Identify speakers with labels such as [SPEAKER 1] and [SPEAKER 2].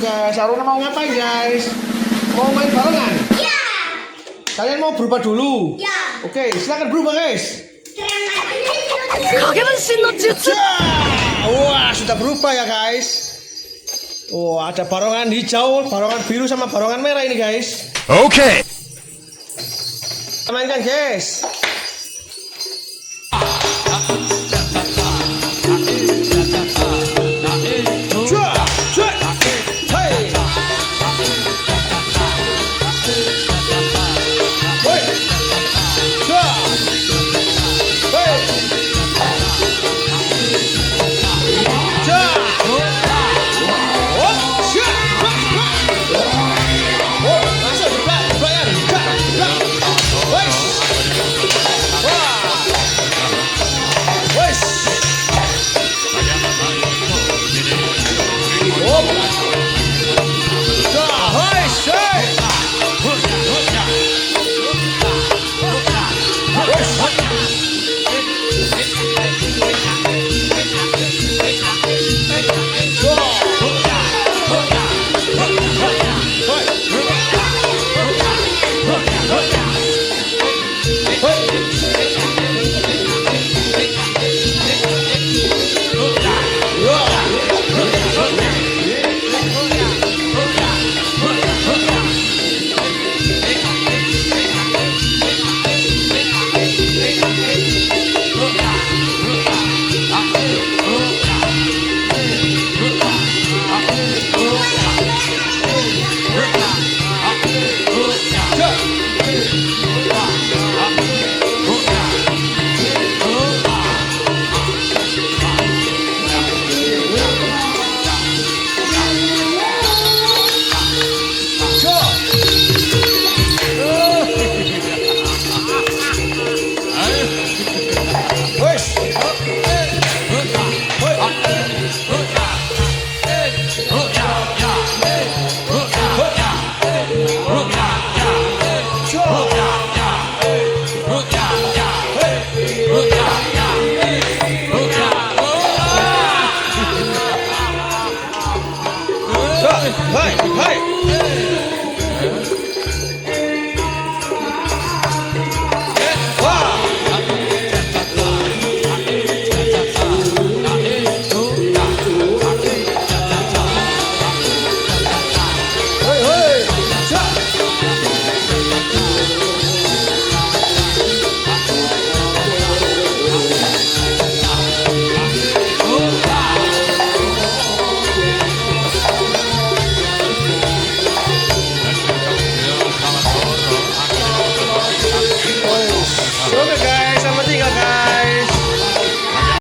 [SPEAKER 1] guys. Aruna mau ngapain guys? Mau main barengan?
[SPEAKER 2] Ya.
[SPEAKER 1] Kalian mau berubah dulu?
[SPEAKER 2] Ya.
[SPEAKER 1] Oke, silakan berubah guys. Wah, sudah berubah ya guys. Oh, ada barongan hijau, barongan biru sama barongan merah ini guys.
[SPEAKER 3] Oke.
[SPEAKER 1] Mainkan guys.